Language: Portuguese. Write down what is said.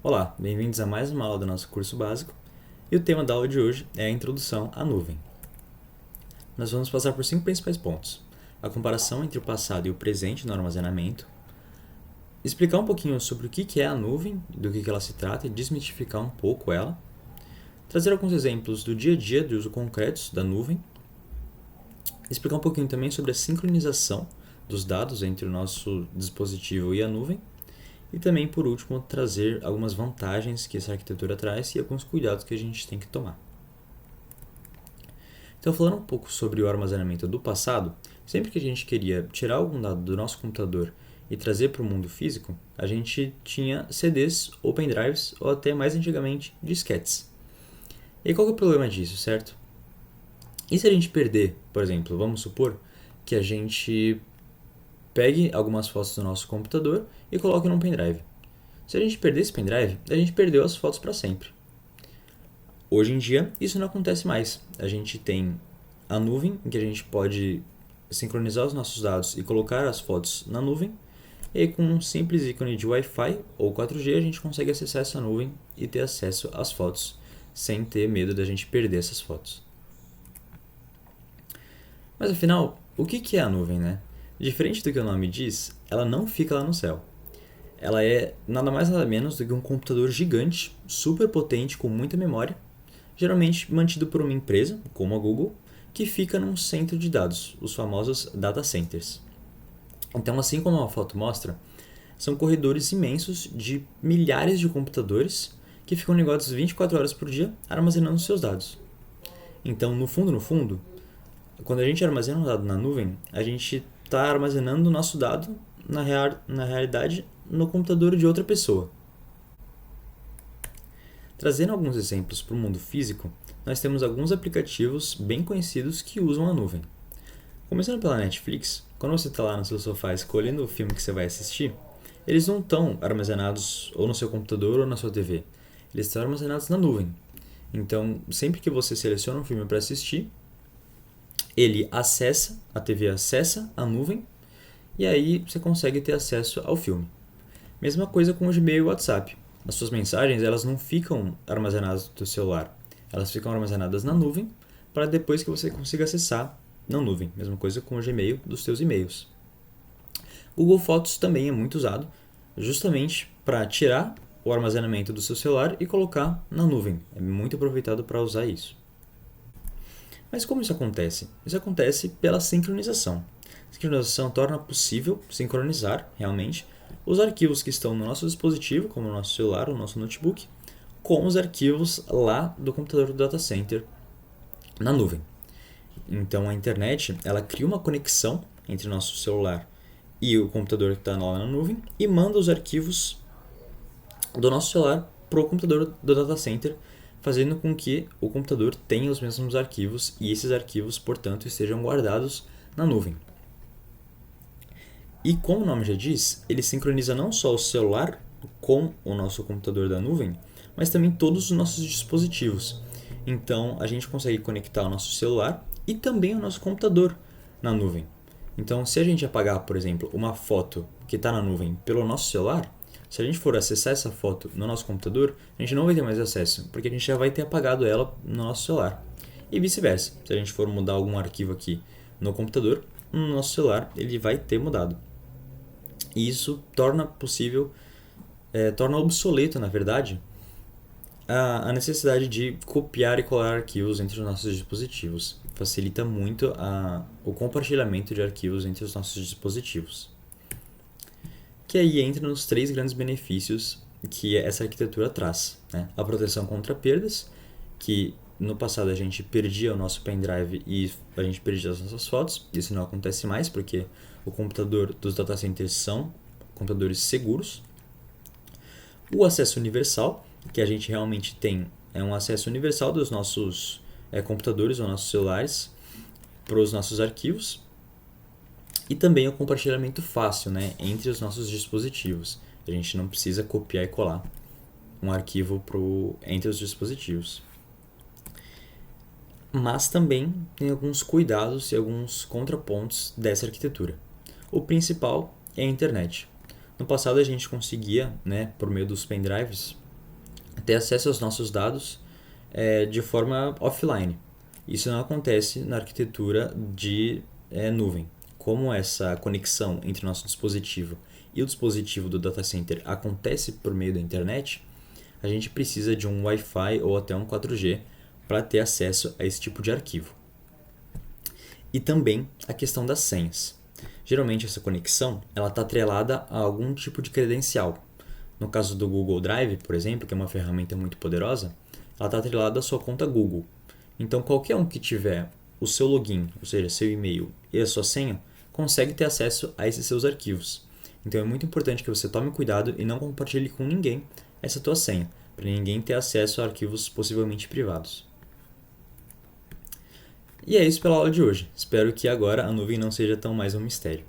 Olá, bem-vindos a mais uma aula do nosso curso básico, e o tema da aula de hoje é a introdução à nuvem. Nós vamos passar por 5 principais pontos: a comparação entre o passado e o presente no armazenamento, explicar um pouquinho sobre o que é a nuvem, do que ela se trata e desmistificar um pouco ela, trazer alguns exemplos do dia a dia de uso concretos da nuvem, explicar um pouquinho também sobre a sincronização dos dados entre o nosso dispositivo e a nuvem, e também, por último, trazer algumas vantagens que essa arquitetura traz e alguns cuidados que a gente tem que tomar. Então, falando um pouco sobre o armazenamento do passado, sempre que a gente queria tirar algum dado do nosso computador e trazer para o mundo físico, a gente tinha CDs ou pendrives, ou até mais antigamente, disquetes. E qual que é o problema disso, certo? E se a gente perder, por exemplo, vamos supor que a gente pegue algumas fotos do nosso computador e coloque num pendrive. Se a gente perder esse pendrive, a gente perdeu as fotos para sempre. Hoje em dia, isso não acontece mais. A gente tem a nuvem, em que a gente pode sincronizar os nossos dados e colocar as fotos na nuvem, e aí, com um simples ícone de Wi-Fi ou 4G, a gente consegue acessar essa nuvem e ter acesso às fotos, sem ter medo da gente perder essas fotos. Mas afinal, o que é a nuvem, né? Diferente do que o nome diz, ela não fica lá no céu. Ela é nada mais nada menos do que um computador gigante, super potente, com muita memória, geralmente mantido por uma empresa, como a Google, que fica num centro de dados, os famosos data centers. Então, assim como a foto mostra, são corredores imensos de milhares de computadores que ficam ligados 24 horas por dia armazenando seus dados. Então, no fundo, quando a gente armazena um dado na nuvem, a gente está armazenando o nosso dado, na realidade, no computador de outra pessoa. Trazendo alguns exemplos para o mundo físico, nós temos alguns aplicativos bem conhecidos que usam a nuvem. Começando pela Netflix, quando você está lá no seu sofá escolhendo o filme que você vai assistir, eles não estão armazenados ou no seu computador ou na sua TV. Eles estão armazenados na nuvem. Então, sempre que você seleciona um filme para assistir, a TV acessa a nuvem, e aí você consegue ter acesso ao filme. Mesma coisa com o Gmail e o WhatsApp. As suas mensagens, elas não ficam armazenadas no seu celular. Elas ficam armazenadas na nuvem para depois que você consiga acessar na nuvem. Mesma coisa com o Gmail dos seus e-mails. O Google Fotos também é muito usado justamente para tirar o armazenamento do seu celular e colocar na nuvem. É muito aproveitado para usar isso. Mas como isso acontece? Isso acontece pela sincronização. A sincronização torna possível sincronizar, realmente, os arquivos que estão no nosso dispositivo, como o nosso celular ou o nosso notebook, com os arquivos lá do computador do data center na nuvem. Então, a internet, ela cria uma conexão entre o nosso celular e o computador que está lá na nuvem e manda os arquivos do nosso celular para o computador do data center, fazendo com que o computador tenha os mesmos arquivos e esses arquivos, portanto, estejam guardados na nuvem. E como o nome já diz, ele sincroniza não só o celular com o nosso computador da nuvem, mas também todos os nossos dispositivos. Então, a gente consegue conectar o nosso celular e também o nosso computador na nuvem. Então, se a gente apagar, por exemplo, uma foto que está na nuvem pelo nosso celular, se a gente for acessar essa foto no nosso computador, a gente não vai ter mais acesso, porque a gente já vai ter apagado ela no nosso celular. E vice-versa, se a gente for mudar algum arquivo aqui no computador, no nosso celular ele vai ter mudado. E isso torna possível, torna obsoleto, na verdade, a necessidade de copiar e colar arquivos entre os nossos dispositivos. Facilita muito o compartilhamento de arquivos entre os nossos dispositivos. Que aí entra nos 3 grandes benefícios que essa arquitetura traz, né? A proteção contra perdas, que no passado a gente perdia o nosso pendrive e a gente perdia as nossas fotos. Isso não acontece mais porque o computador dos data centers são computadores seguros. O acesso universal, que a gente realmente tem, é um acesso universal dos nossos computadores ou nossos celulares para os nossos arquivos. E também o compartilhamento fácil, né, entre os nossos dispositivos. A gente não precisa copiar e colar um arquivo entre os dispositivos. mas também tem alguns cuidados e alguns contrapontos dessa arquitetura. O principal é a internet. No passado a gente conseguia, por meio dos pendrives, ter acesso aos nossos dados de forma offline. Isso não acontece na arquitetura de nuvem. Como essa conexão entre o nosso dispositivo e o dispositivo do data center acontece por meio da internet, a gente precisa de um Wi-Fi ou até um 4G para ter acesso a esse tipo de arquivo. E também a questão das senhas. Geralmente essa conexão está atrelada a algum tipo de credencial. No caso do Google Drive, por exemplo, que é uma ferramenta muito poderosa, ela está atrelada à sua conta Google. Então qualquer um que tiver o seu login, ou seja, seu e-mail e a sua senha, consegue ter acesso a esses seus arquivos. Então é muito importante que você tome cuidado e não compartilhe com ninguém essa tua senha, para ninguém ter acesso a arquivos possivelmente privados. E é isso pela aula de hoje. Espero que agora a nuvem não seja tão mais um mistério.